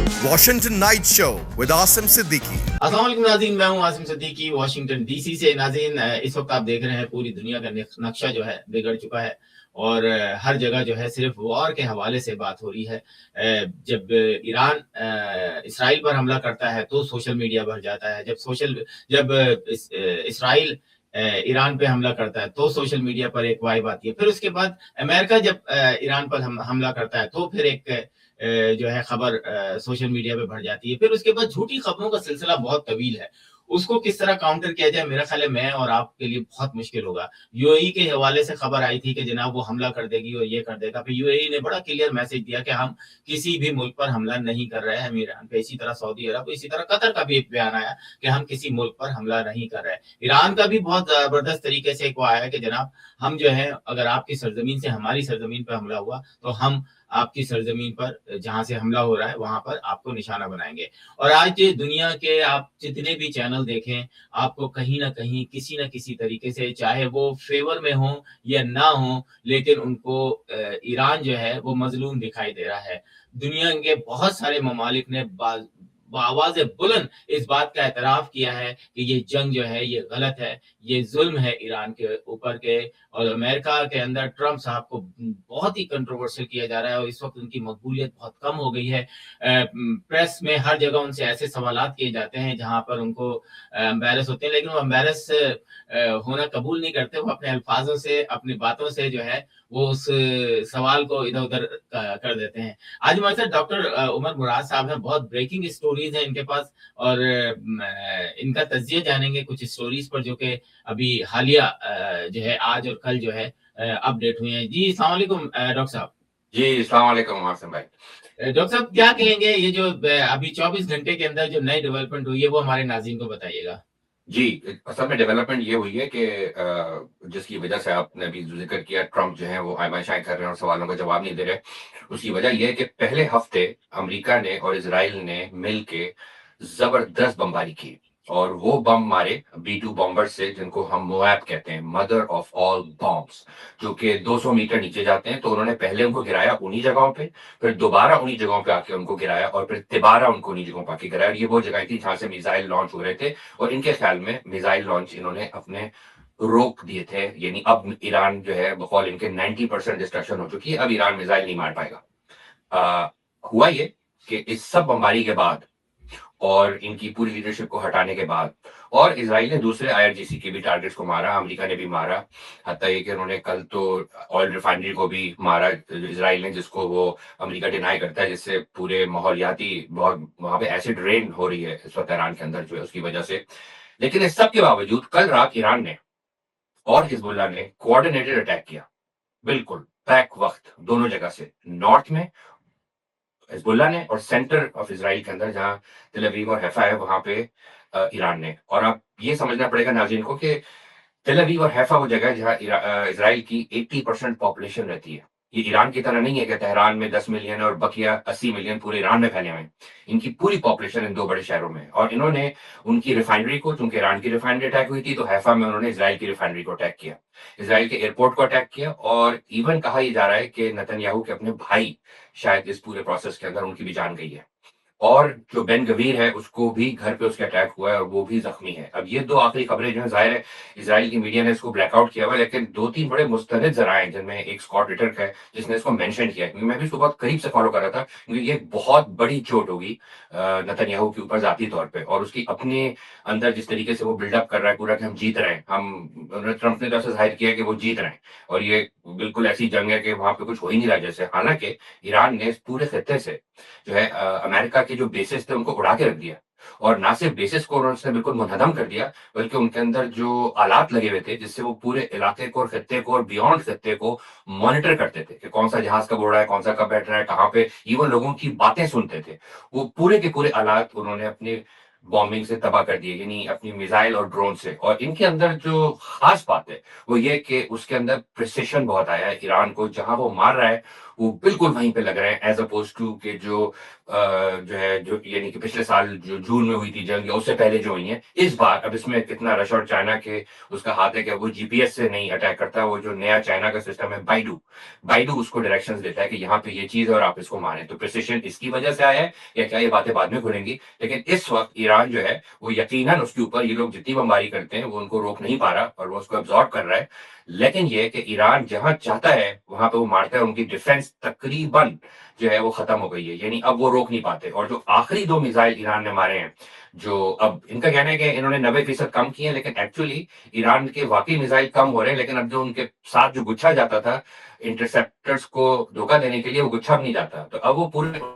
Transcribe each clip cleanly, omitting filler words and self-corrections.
Washington Night Show with Asim Siddiqui. अस्सलाम वालेकुम नाज़रीन, मैं हूं आसिम सिद्दीकी वाशिंगटन डीसी से। नाज़रीन, इस वक्त आप देख रहे हैं पूरी दुनिया का नक्शा जो है बिगड़ चुका है और हर जगह जो है सिर्फ वॉर के हवाले से बात हो रही है। जब ईरान इसराइल पर हमला करता है तो सोशल मीडिया भर जाता है। जब इसराइल ईरान पे हमला करता है तो सोशल मीडिया पर एक वाइब आती है। फिर उसके बाद अमेरिका जब ईरान पर हमला करता है तो फिर एक जो है खबर सोशल मीडिया पे भर जाती है। फिर उसके बाद झूठी खबरों का सिलसिला बहुत तवील है। उसको किस तरह काउंटर किया जाए, मेरा ख्याल है मैं और आपके लिए बहुत मुश्किल होगा। यूएई के हवाले से खबर आई थी कि जनाब वो हमला कर देगी और ये कर देगा। फिर यूएई ने बड़ा क्लियर मैसेज दिया कि हम किसी भी मुल्क पर हमला नहीं कर रहे हैं, हम ईरान पे। इसी तरह सऊदी अरब, इसी तरह कतर का भी एक बयान आया कि हम किसी मुल्क पर हमला नहीं कर रहे हैं। ईरान का भी बहुत जबरदस्त तरीके से एक वो आया कि जनाब हम जो है, अगर आपकी सरजमीन से हमारी सरजमीन पर हमला हुआ तो हम आपकी सरजमीन पर जहां से हमला हो रहा है वहां पर आपको निशाना बनाएंगे। और आज दुनिया के आप जितने भी चैनल देखें, आपको कहीं ना कहीं किसी न किसी तरीके से, चाहे वो फेवर में हो या ना हो, लेकिन उनको ईरान जो है वो मजलूम दिखाई दे रहा है। दुनिया के बहुत सारे ममालिक ने आवाज बुलंद इस बात का एतराफ किया है कि ये जंग जो है ये गलत है, ये जुल्म है ईरान के ऊपर के। और अमेरिका के अंदर ट्रम्प साहब को बहुत ही कंट्रोवर्शियल किया जा रहा है और इस वक्त उनकी मकबूलियत बहुत कम हो गई है। प्रेस में हर जगह उनसे ऐसे सवालात किए जाते हैं जहां पर उनको एम्बेरस होते हैं, लेकिन वो एम्बेरस होना कबूल नहीं करते। वो अपने अल्फाजों से, अपनी बातों से जो है वो उस सवाल को इधर उधर कर देते हैं। आज हमारे साथ डॉक्टर उमर मुराद साहब हैं। बहुत ब्रेकिंग स्टोरीज हैं इनके पास और इनका तज्जिया जानेंगे कुछ स्टोरीज पर जो कि अभी हालिया जो है आज और कल जो है अपडेट हुए हैं। जी अस्सलाम वालेकुम डॉक्टर साहब। जी अस्सलाम वालेकुम आसिम भाई। डॉक्टर साहब क्या कहेंगे, ये जो अभी 24 घंटे के अंदर जो नई डेवलपमेंट हुई है वो हमारे नाज़रीन को बताइएगा। जी, असल में डेवलपमेंट ये हुई है कि जिसकी वजह से आपने अभी जिक्र किया, ट्रम्प जो है वो आयमाशाएं कर रहे हैं और सवालों का जवाब नहीं दे रहे। उसकी वजह यह है कि पहले हफ्ते अमेरिका ने और इसराइल ने मिल के जबरदस्त बमबारी की और वो बम मारे B-2 बॉम्बर से, जिनको हम मोएब कहते हैं, मदर ऑफ ऑल बॉम्ब्स, जो कि 200 मीटर नीचे जाते हैं। तो उन्होंने पहले उनको गिराया उन्हीं जगहों पे, फिर दोबारा उन्हीं जगहों पे आके उनको गिराया और फिर तिबारा उनको उन्हीं जगहों पे आके गिराया। और ये वो जगह थी जहां से मिसाइल लॉन्च हो रहे थे और इनके ख्याल में मिसाइल लॉन्च इन्होंने अपने रोक दिए थे। यानी अब ईरान जो है बकौल इनके 90% डिस्ट्रक्शन हो चुकी है, अब ईरान मिसाइल नहीं मार पाएगा। हुआ ये कि इस सब बमबारी के बाद और इनकी पूरी लीडरशिप को हटाने के बाद, और इजराइल ने दूसरे IRGC के भी टारगेट्स को मारा, अमेरिका ने भी मारा। हत्ता ये कि उन्होंने कल तो ऑयल रिफाइनरी को भी मारा इजराइल ने, जिसको वो अमेरिका डिनाई करता है, जिससे पूरे माहौलियाती बहुत वहां पे एसिड रेन हो रही है इस वक्त ईरान के अंदर जो है उसकी वजह से। लेकिन इस सब के बावजूद कल रात ईरान ने और हिजबुल्लाह ने कोऑर्डिनेटेड अटैक किया, बिल्कुल बैक वक्त, दोनों जगह से, नॉर्थ में हिजबुल्लाह ने और सेंटर ऑफ इसराइल के अंदर जहां तेल अवीव और हैफा है वहां पे ईरान ने। और आप ये समझना पड़ेगा नाज़रीन को कि तेल अवीव और हैफा वो जगह है जहां इसराइल की 80% पॉपुलेशन रहती है। ये ईरान की तरह नहीं है कि तेहरान में 10 मिलियन और बकिया 80 मिलियन पूरे ईरान में फैले हुए हैं। इनकी पूरी पॉपुलेशन इन दो बड़े शहरों में है। और इन्होंने उनकी रिफाइनरी को, चूंकि ईरान की रिफाइनरी अटैक हुई थी, तो हैफा में उन्होंने इसराइल की रिफाइनरी को अटैक किया, इसराइल के एयरपोर्ट को अटैक किया। और इवन कहा यह जा रहा है कि नेतन्याहू के अपने भाई शायद इस पूरे प्रोसेस के अंदर उनकी भी जान गई है। और जो बेन गवीर है उसको भी घर पे उसके अटैक हुआ है और वो भी जख्मी है। अब ये दो आखिरी खबरें जो है, जाहिर है इसराइल की मीडिया ने इसको ब्लैकआउट किया हुआ है, लेकिन 2-3 बड़े मुस्तनिद जराए हैं, जिनमें एक स्कॉट रिटर्क है जिसने इसको मेंशन किया है, क्योंकि मैं भी इसको बहुत करीब से फॉलो कर रहा था, क्योंकि ये बहुत बड़ी चोट होगी नेतन्याहू के ऊपर जाती तौर पे। और उसकी अपने अंदर जिस तरीके से वो बिल्डअप कर रहा है पूरा कि हम जीत रहे हैं, ट्रंप ने तो ऐसा जाहिर किया कि वो जीत रहे हैं और ये बिल्कुल ऐसी जंग है कि वहां पे कुछ हो ही नहीं रहा जैसे। हालांकि ईरान ने इस पूरे खत्ते से जो है अमेरिका के जो बेसिस थे उनको उड़ा के रख दिया। और ना सिर्फ बेसिस को उन्होंने बिल्कुल मुनहदम कर दिया, बल्कि उनके अंदर जो आलात लगे हुए थे जिससे वो पूरे इलाके को और खत्ते को और बियॉन्ड खत्ते को मॉनिटर करते थे कि कौन सा जहाज कब उड़ रहा है, कौन सा कब बैठ रहा है, कहाँ पे, इवन लोगों की बातें सुनते थे। वो पूरे के पूरे आलात उन्होंने अपनी बॉम्बिंग से तबाह कर दिए, यानी अपनी मिसाइल और ड्रोन से। और इनके अंदर जो खास बात है वो ये कि उसके अंदर प्रिसिशन बहुत आया है ईरान को, जहां वो मार रहा है वो बिल्कुल वहीं पे लग रहे हैं, एज अपोज टू के जो है जो यानी कि पिछले साल जो जून में हुई थी जंग या उससे पहले जो हुई है। इस बार अब इसमें कितना रशिया और चाइना के उसका हाथ है कि वो जीपीएस से नहीं अटैक करता, वो जो नया चाइना का सिस्टम है बाइडू, बाइडू उसको डायरेक्शंस देता है कि यहाँ पे ये चीज है और आप इसको माने। तो प्रिसिशन इसकी वजह से आया है या क्या, ये बातें बाद में खुलेंगी। लेकिन इस वक्त ईरान जो है वो यकीनन उसके ऊपर ये लोग जितनी बमबारी करते हैं वो उनको रोक नहीं पा रहा और वो उसको एब्जॉर्ब कर रहा है। लेकिन ये कि ईरान जहां चाहता है वहां पे वो मारता है, उनकी डिफेंस तकरीबन जो है वो खत्म हो गई है, यानी अब वो रोक नहीं पाते। और जो आखिरी 2 मिसाइल ईरान ने मारे हैं, जो अब इनका कहना है कि इन्होंने 90% कम किए हैं, लेकिन एक्चुअली ईरान के वाकई मिसाइल कम हो रहे हैं, लेकिन अब जो उनके साथ जो गुच्छा जाता था इंटरसेप्टर्स को धोखा देने के लिए, वो गुच्छा अब नहीं जाता। तो अब वो पूरे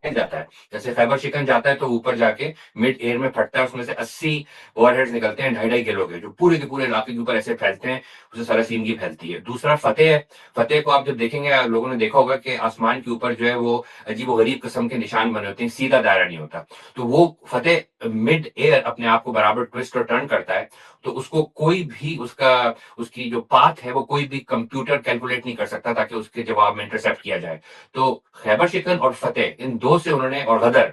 जाता है, जैसे खैबर शिकन जाता है तो ऊपर जाके मिड एयर में फटता है, उसमें से 80 वॉरहेड्स निकलते हैं 2.5 किलो के, जो पूरे के पूरे इलाके के ऊपर ऐसे फैलते हैं, उससे सरासीम की फैलती है। दूसरा फतेह है। फतेह को आप जब देखेंगे, लोगों ने देखा होगा कि आसमान के ऊपर जो है वो अजीब गरीब किस्म के निशान बने होते हैं, सीधा दायरा नहीं होता। तो वो फतेह मिड एयर अपने आप को बराबर ट्विस्ट और टर्न करता है, तो उसको कोई भी उसकी जो पाथ है वो कोई भी कंप्यूटर कैलकुलेट नहीं कर सकता ताकि उसके जवाब में इंटरसेप्ट किया जाए। तो खैबर शिकन और फतेह, इन दो से उन्होंने, और गदर,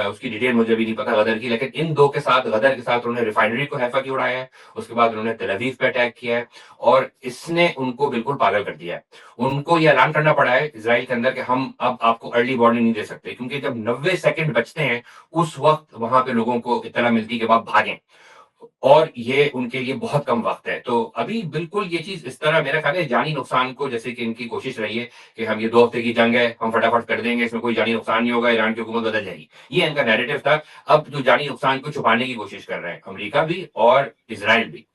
उसकी डिटेल मुझे भी नहीं पता गदर की, लेकिन इन दो के साथ, गदर के साथ उन्होंने रिफाइनरी को हैफा की उड़ाया है, उसके बाद उन्होंने तेल अवीव पे अटैक किया है, और इसने उनको बिल्कुल पागल कर दिया है। उनको ये ऐलान करना पड़ा है इसराइल के अंदर कि हम अब आपको अर्ली वार्निंग नहीं दे सकते, क्योंकि जब 90 सेकंड बचते हैं उस वक्त वहां पे लोगों को इत्तला मिलती है कि आप भागें, और ये उनके लिए बहुत कम वक्त है। तो अभी बिल्कुल ये चीज इस तरह, मेरा ख्याल है जानी नुकसान को, जैसे कि इनकी कोशिश रही है कि हम ये 2 हफ्ते की जंग है, हम फटाफट कर देंगे, इसमें कोई जानी नुकसान नहीं होगा, ईरान की हुकूमत बदल जाएगी, ये इनका नैरेटिव था। अब जो जानी नुकसान को छुपाने की कोशिश कर रहे हैं अमेरिका भी और इसराइल भी।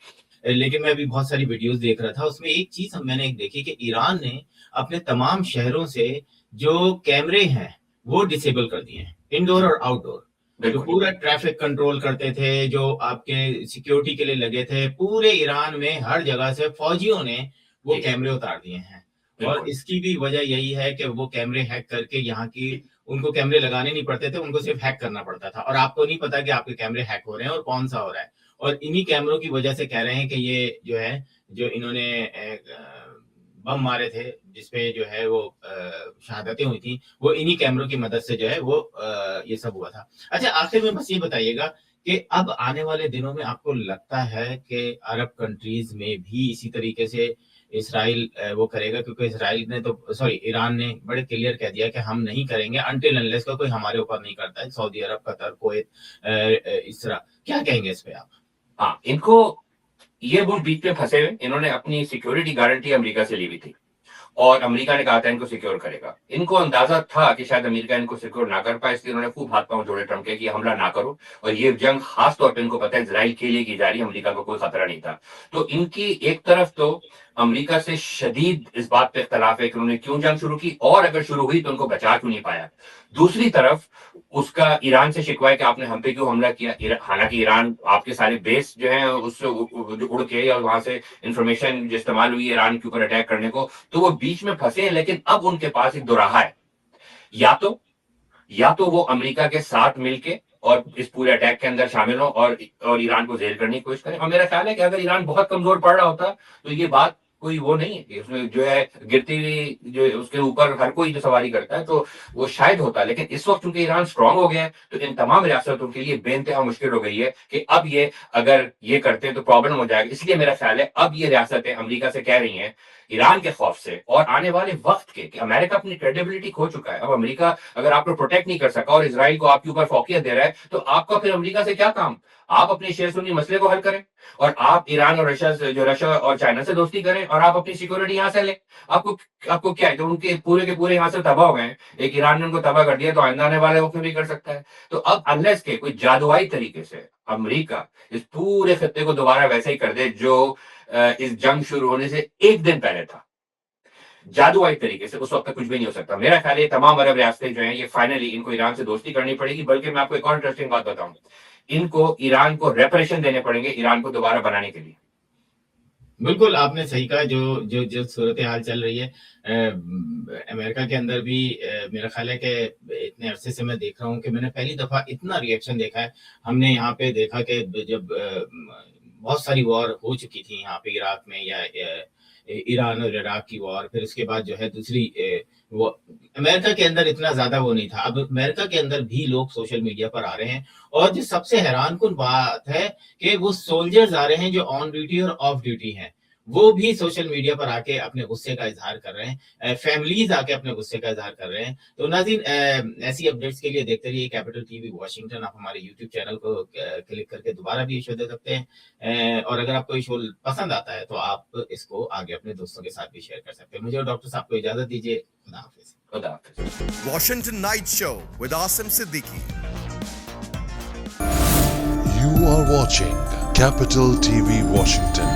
लेकिन मैं अभी बहुत सारी वीडियोस देख रहा था, उसमें एक चीज मैंने एक देखी कि ईरान ने अपने तमाम शहरों से जो कैमरे हैं वो डिसेबल कर दिए हैं, इंडोर और आउटडोर। जो पूरा ट्रैफिक कंट्रोल करते थे, जो आपके सिक्योरिटी के लिए लगे थे, पूरे ईरान में हर जगह से फौजियों ने वो कैमरे उतार दिए हैं। और इसकी भी वजह यही है कि वो कैमरे हैक करके यहाँ की, उनको कैमरे लगाने नहीं पड़ते थे, उनको सिर्फ हैक करना पड़ता था, और आपको नहीं पता कि आपके कैमरे हैक हो रहे हैं और कौन सा हो रहा है। और इन्हीं कैमरों की वजह से कह रहे हैं कि ये जो है, जो इन्होंने बम मारे थे जिसपे जो है वो शहादतें हुई थी, वो इन्हीं कैमरों की मदद से जो है वो ये सब हुआ था। अच्छा, आखिर में बस ये बताइएगा कि अब आने वाले दिनों में आपको लगता है कि अरब कंट्रीज में भी इसी तरीके से इसराइल वो करेगा? क्योंकि इसराइल ने तो, सॉरी, ईरान ने बड़े क्लियर कह दिया कि हम नहीं करेंगे अनटिल अनलेस का कोई हमारे ऊपर नहीं करता है। सऊदी अरब, कतर, कुवैत, इसरा, क्या कहेंगे इस पे आप? हाँ, इनको ये वो बीच में फंसे हुए, इन्होंने अपनी सिक्योरिटी गारंटी अमेरिका से ली हुई थी और अमेरिका ने कहा था इनको सिक्योर करेगा। इनको अंदाजा था कि शायद अमेरिका इनको सिक्योर ना कर पाए, इसलिए उन्होंने खूब हाथ पांव जोड़े ट्रम्प के कि हमला ना करो, और ये जंग खास तौर पे इनको पता है इजराइल के लिए की जा रही है, अमेरिका को कोई खतरा नहीं था। तो इनकी एक तरफ तो अमेरिका से शदीद इस बात पे इख्तलाफ है कि उन्होंने क्यों जंग शुरू की, और अगर शुरू हुई तो उनको बचा क्यों नहीं पाया। दूसरी तरफ उसका ईरान से शिकवा है कि आपने हम पे क्यों हमला किया। हालांकि ईरान आपके सारे बेस जो है उससे उड़ के, और वहां से इंफॉर्मेशन जो इस्तेमाल हुई ईरान के ऊपर अटैक करने को, तो वो बीच में फंसे हैं। लेकिन अब उनके पास एक दोराहा है, या तो वो अमेरिका के साथ मिलके और इस पूरे अटैक के अंदर शामिल हो और ईरान को जेल करने की कोशिश करें। और मेरा ख्याल है कि अगर ईरान बहुत कमजोर पड़ रहा होता तो ये बात कोई वो नहीं है कि उसमें जो है गिरती हुई जो उसके ऊपर हर कोई जो सवारी करता है, तो वो शायद होता। लेकिन इस वक्त चूंकि ईरान स्ट्रांग हो गया है तो इन तमाम रियासतों के लिए बेइंतहा मुश्किल हो गई है कि अब ये अगर ये करते हैं तो प्रॉब्लम हो जाएगी। इसलिए मेरा ख्याल है अब ये रियासतें अमेरिका से कह रही हैं, ईरान के खौफ से और आने वाले वक्त के, कि अमेरिका अपनी क्रेडिबिलिटी खो चुका है। अब अमेरिका अगर आपको प्रोटेक्ट नहीं कर सका और इसराइल को आपके ऊपर फौकियत दे रहा है, तो आपका फिर अमेरिका से क्या काम। आप अपने शेयर सुन्नी मसले को हल करें, और आप ईरान और रशिया और चाइना से दोस्ती करें, और आप अपनी सिक्योरिटी यहां से लें। आपको आपको क्या है कि उनके पूरे के पूरे यहां से तबाह हो गए हैं, एक ईरान ने उनको तबाह कर दिया, तो आइंदा आने वाले वक्त में भी कर सकता है। तो अब अनलेस के कोई जादुई तरीके से अमेरिका इस पूरे खत्ते को दोबारा वैसे ही कर दे जो इस जंग शुरू होने से एक दिन पहले था, जादुई तरीके से, उस वक्त तक कुछ भी नहीं हो सकता। मेरा ख्याल है तमाम अरब रियासतें जो हैं ये फाइनली इनको ईरान से दोस्ती करनी पड़ेगी। बल्कि मैं आपको एक और इंटरेस्टिंग बात बताऊं, इनको ईरान को रेपरेशन देने पड़ेंगे ईरान को दोबारा बनाने के लिए। बिल्कुल, आपने सही कहा। जो जो जो सूरत हाल चल रही है अमेरिका के अंदर भी, मेरा ख्याल है कि इतने अरसे से मैं देख रहा हूँ कि मैंने पहली दफा इतना रिएक्शन देखा है। हमने यहाँ पे देखा कि जब बहुत सारी वॉर हो चुकी थी यहाँ पे इराक में, या ईरान और इराक की वॉर, फिर उसके बाद जो है दूसरी वो अमेरिका के अंदर इतना ज्यादा वो नहीं था। अब अमेरिका के अंदर भी लोग सोशल मीडिया पर आ रहे हैं, और जो सबसे हैरानकुन बात है कि वो सोल्जर्स आ रहे हैं जो ऑन ड्यूटी और ऑफ ड्यूटी हैं, वो भी सोशल मीडिया पर आके अपने गुस्से का इजहार कर रहे हैं, फैमिलीज आके अपने गुस्से का इजहार कर रहे हैं। तो नाज़रीन, ऐसी अपडेट्स के लिए देखते रहिए कैपिटल टीवी वॉशिंगटन। आप हमारे यूट्यूब चैनल को क्लिक करके दोबारा भी ये शो देख सकते हैं, और अगर आपको ये शो पसंद आता है तो आप इसको आगे अपने दोस्तों के साथ भी शेयर कर सकते हैं। मुझे और डॉक्टर साहब को इजाजत दीजिए। खुदा हाफिज। खुदा हाफिज। Washington Night Show with Asim Siddiqui. You are watching Capital TV Washington.